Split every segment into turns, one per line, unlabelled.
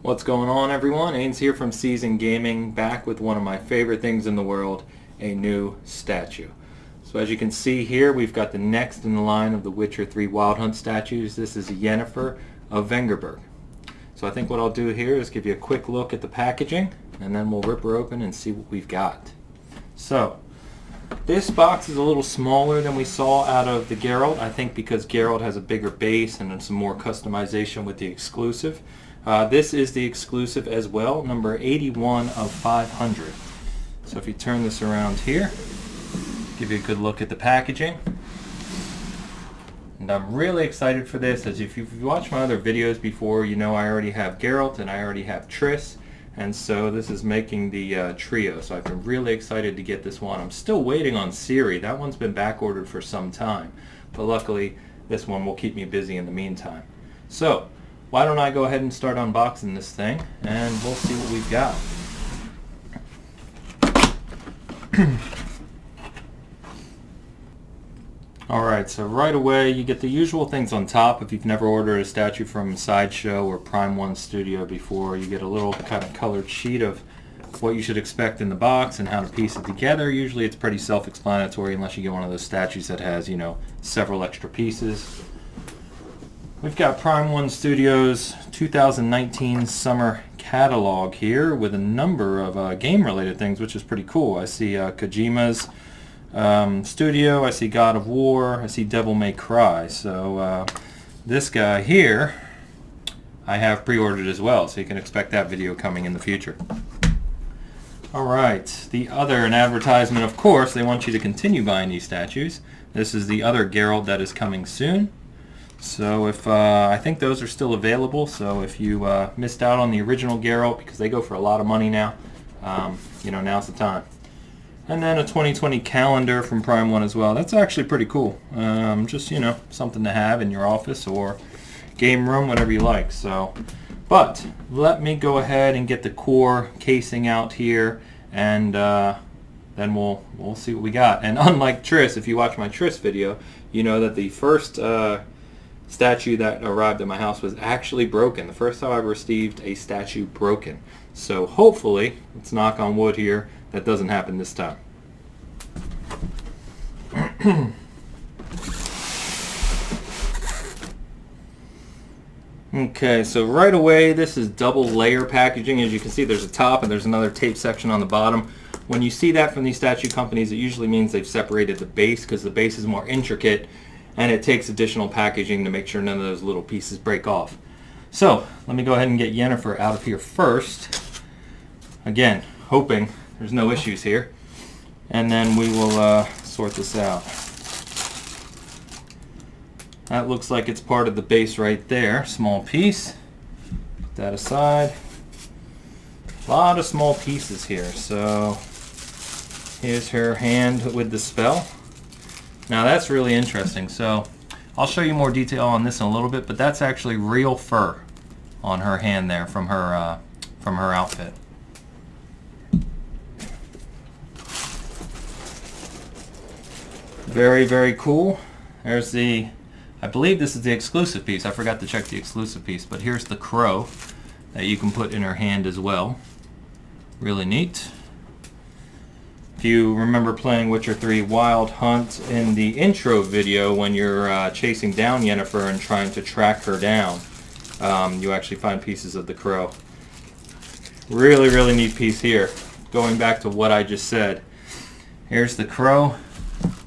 What's going on, everyone? Ains here from Season Gaming, back with one of my favorite things in the world, a new statue. So as you can see here, we've got the next in the line of the Witcher 3 Wild Hunt statues. This is Yennefer of Vengerberg. So I think what I'll do here is give you a quick look at the packaging, and then we'll rip her open and see what we've got. So this box is a little smaller than we saw out of the Geralt, I think because Geralt has a bigger base and some more customization with the exclusive. This is the exclusive as well, number 81 of 500. So if you turn this around here, give you a good look at the packaging. And I'm really excited for this, as if you've watched my other videos before, you know I already have Geralt and I already have Triss. And so this is making the trio, so I've been really excited to get this one. I'm still waiting on Ciri. That one's been back ordered for some time, but luckily this one will keep me busy in the meantime. So why don't I go ahead and start unboxing this thing, and we'll see what we've got. Alright, so right away you get the usual things on top. If you've never ordered a statue from Sideshow or Prime 1 Studio before, you get a little kind of colored sheet of what you should expect in the box and how to piece it together. Usually it's pretty self-explanatory unless you get one of those statues that has, you know, several extra pieces. We've got Prime 1 Studios 2019 summer catalog here with a number of game-related things, which is pretty cool. I see Kojima's studio, I see God of War, I see Devil May Cry. So this guy here I have pre-ordered as well, so you can expect that video coming in the future. Alright, the other, an advertisement, of course, they want you to continue buying these statues. This is the other Geralt that is coming soon. So if I think those are still available, so if you missed out on the original Geralt, because they go for a lot of money now, you know, now's the time. And then a 2020 calendar from Prime 1 as well. That's actually pretty cool. Just, you know, something to have in your office or game room, whatever you like. So, but let me go ahead and get the core casing out here, and then we'll see what we got. And unlike Triss, if you watch my Triss video, you know that the first statue that arrived at my house was actually broken. The first time I received a statue broken. So hopefully, let's knock on wood here, that doesn't happen this time. Okay, so right away this is double layer packaging. As you can see, there's a top and there's another tape section on the bottom. When you see that from these statue companies, it usually means they've separated the base, because the base is more intricate and it takes additional packaging to make sure none of those little pieces break off. So let me go ahead and get Yennefer out of here first. Again, hoping there's no issues here, and then we will sort this out. That looks like it's part of the base right there. Small piece. Put that aside. A lot of small pieces here. So here's her hand with the spell. Now that's really interesting. So I'll show you more detail on this in a little bit, but that's actually real fur on her hand there from her outfit. Very, very cool. There's the, I believe this is the exclusive piece. I forgot to check the exclusive piece, but here's the crow that you can put in her hand as well. Really neat. If you remember playing Witcher 3 Wild Hunt in the intro video, when you're chasing down Yennefer and trying to track her down, you actually find pieces of the crow. Really, really neat piece here. Going back to what I just said. Here's the crow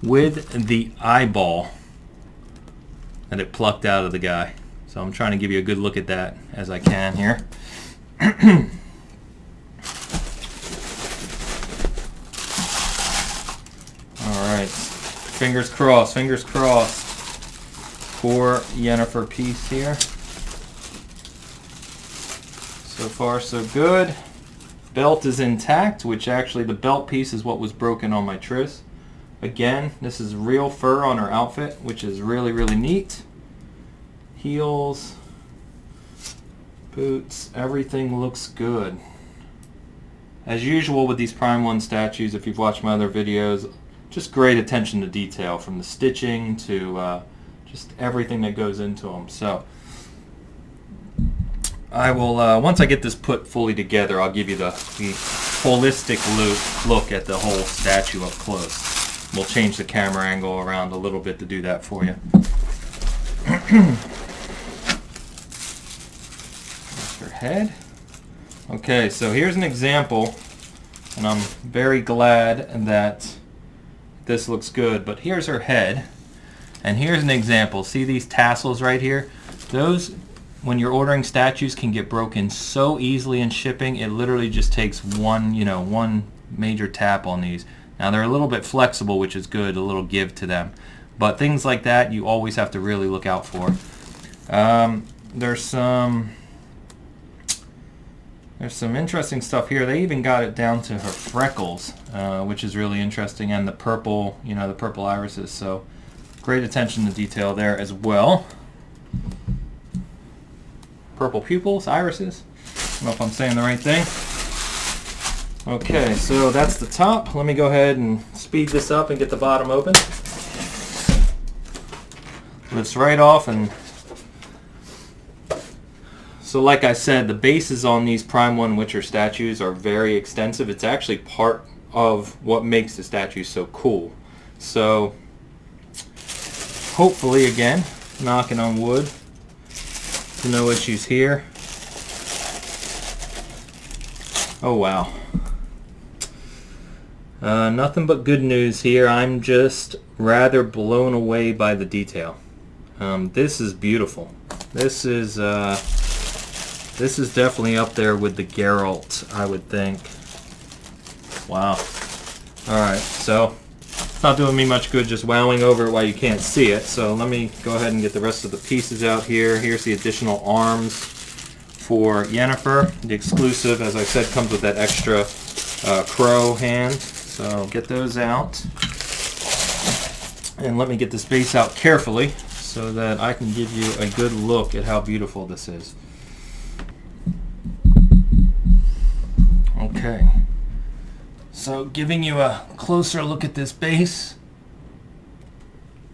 with the eyeball that it plucked out of the guy. So I'm trying to give you a good look at that as I can here. Alright, fingers crossed for Yennefer piece here. So far so good. Belt is intact, which actually the belt piece is what was broken on my Triss. Again, this is real fur on her outfit, which is really, really neat. Heels, boots, everything looks good. As usual with these Prime 1 statues, if you've watched my other videos, just great attention to detail, from the stitching to just everything that goes into them. So I will, once I get this put fully together, I'll give you the holistic look at the whole statue up close. We'll change the camera angle around a little bit to do that for you. There's her head. Okay, so here's an example, and I'm very glad that this looks good, but here's her head, and here's an example. See these tassels right here? Those, when you're ordering statues, can get broken so easily in shipping. It literally just takes one major tap on these. Now they're a little bit flexible, which is good, a little give to them. But things like that, you always have to really look out for. There's some interesting stuff here. They even got it down to her freckles, which is really interesting, and the purple, the purple irises. So great attention to detail there as well. Purple pupils, irises. I don't know if I'm saying the right thing. Okay, so that's the top. Let me go ahead and speed this up and get the bottom open. Lifts right off, and so like I said, the bases on these Prime 1 Witcher statues are very extensive. It's actually part of what makes the statue so cool. So hopefully, again, knocking on wood, no issues here. Oh wow. Nothing but good news here. I'm just rather blown away by the detail. This is beautiful. This is definitely up there with the Geralt, I would think. Wow. Alright, so it's not doing me much good just wowing over it while you can't see it. So let me go ahead and get the rest of the pieces out here. Here's the additional arms for Yennefer. The exclusive, as I said, comes with that extra crow hand. So get those out. And let me get this base out carefully so that I can give you a good look at how beautiful this is. Okay. So giving you a closer look at this base.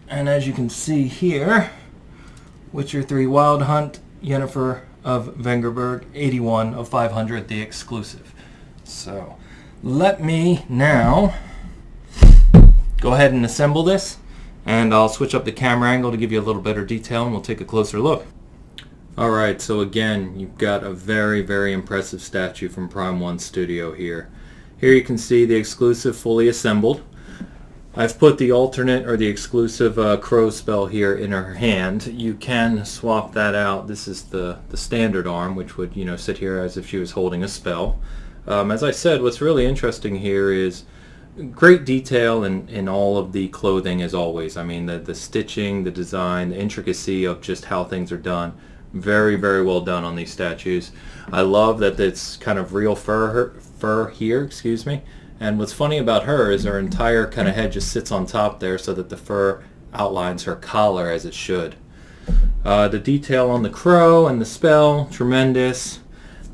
And as you can see here, Witcher 3 Wild Hunt, Yennefer of Vengerberg, 81 of 500, the exclusive. So let me now go ahead and assemble this, and I'll switch up the camera angle to give you a little better detail, and we'll take a closer look. Alright, so again, you've got a very, very impressive statue from Prime 1 Studio here. Here you can see the exclusive fully assembled. I've put the alternate or the exclusive crow spell here in her hand. You can swap that out. This is the standard arm, which would sit here as if she was holding a spell. As I said, what's really interesting here is great detail in all of the clothing, as always. I mean, the stitching, the design, the intricacy of just how things are done. Very, very well done on these statues. I love that it's kind of real fur here, excuse me. And what's funny about her is her entire kind of head just sits on top there so that the fur outlines her collar as it should. The detail on the crow and the spell, tremendous.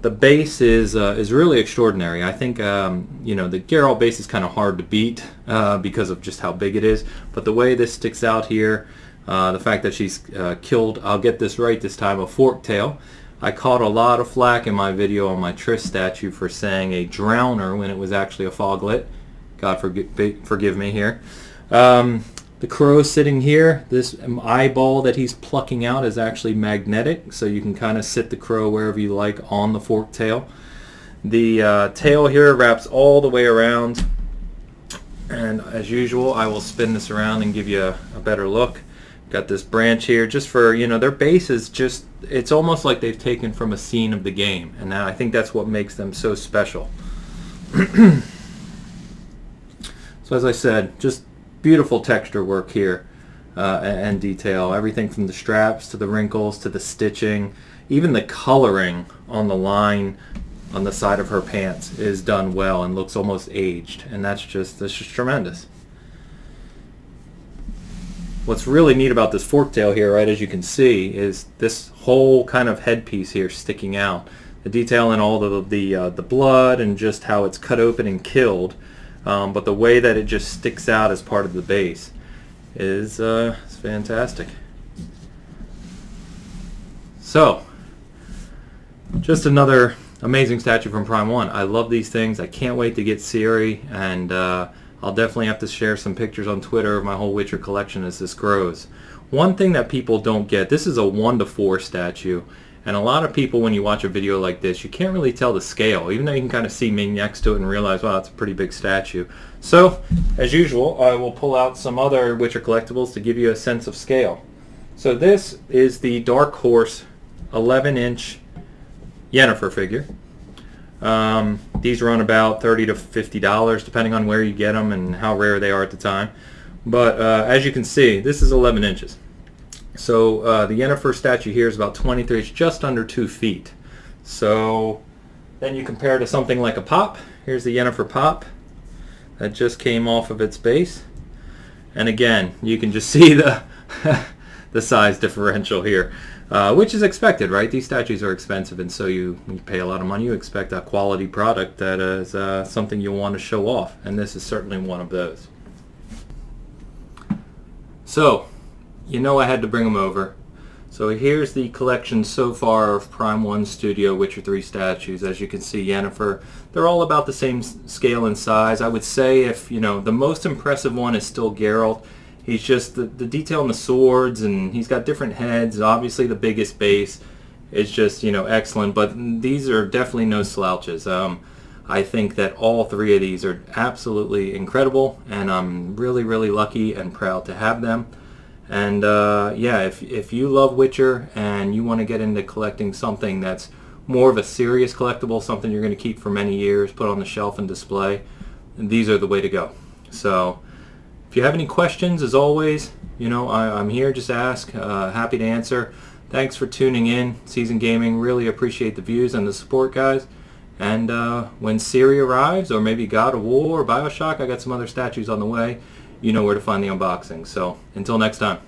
The base is really extraordinary. I think the Geralt base is kind of hard to beat because of just how big it is. But the way this sticks out here, the fact that she's killed, I'll get this right this time, a forktail. I caught a lot of flack in my video on my Triss statue for saying a drowner when it was actually a foglet. God forgive me here. The crow sitting here, this eyeball that he's plucking out is actually magnetic, so you can kind of sit the crow wherever you like on the forktail. The tail here wraps all the way around, and as usual I will spin this around and give you a better look. Got this branch here just for, their base is just, it's almost like they've taken from a scene of the game, and I think that's what makes them so special. So as I said, just beautiful texture work here and detail. Everything from the straps to the wrinkles to the stitching, even the coloring on the line on the side of her pants is done well and looks almost aged, and that's just tremendous. What's really neat about this forktail here, right, as you can see, is this whole kind of headpiece here sticking out. The detail in all the blood and just how it's cut open and killed, but the way that it just sticks out as part of the base is fantastic. So, Just another amazing statue from Prime 1. I love these things. I can't wait to get Ciri, and I'll definitely have to share some pictures on Twitter of my whole Witcher collection as this grows. One thing that people don't get, this is a 1:4 statue, and a lot of people, when you watch a video like this, you can't really tell the scale, even though you can kind of see me next to it and realize, wow, it's a pretty big statue. So, as usual, I will pull out some other Witcher collectibles to give you a sense of scale. So this is the Dark Horse 11-inch Yennefer figure. These run about $30 to $50 depending on where you get them and how rare they are at the time. But as you can see, this is 11 inches. So the Yennefer statue here is about 23, it's just under 2 feet. So then you compare to something like a pop. Here's the Yennefer pop that just came off of its base. And again, you can just see the the size differential here, which is expected, right? These statues are expensive, and so you pay a lot of money, you expect a quality product that is something you'll want to show off, and this is certainly one of those. So, you know I had to bring them over. So here's the collection so far of Prime 1 Studio Witcher 3 statues. As you can see, Yennefer, they're all about the same scale and size. I would say if, the most impressive one is still Geralt. He's just, the detail in the swords, and he's got different heads. Obviously the biggest base is just, excellent, but these are definitely no slouches. I think that all three of these are absolutely incredible, and I'm really, really lucky and proud to have them. And yeah, if you love Witcher and you want to get into collecting something that's more of a serious collectible, something you're going to keep for many years, put on the shelf and display, these are the way to go. So if you have any questions, as always, I'm here, just ask. Happy to answer. Thanks for tuning in, Season Gaming. Really appreciate the views and the support, guys. And when Ciri arrives, or maybe God of War or Bioshock, I got some other statues on the way. You know where to find the unboxing. So until next time.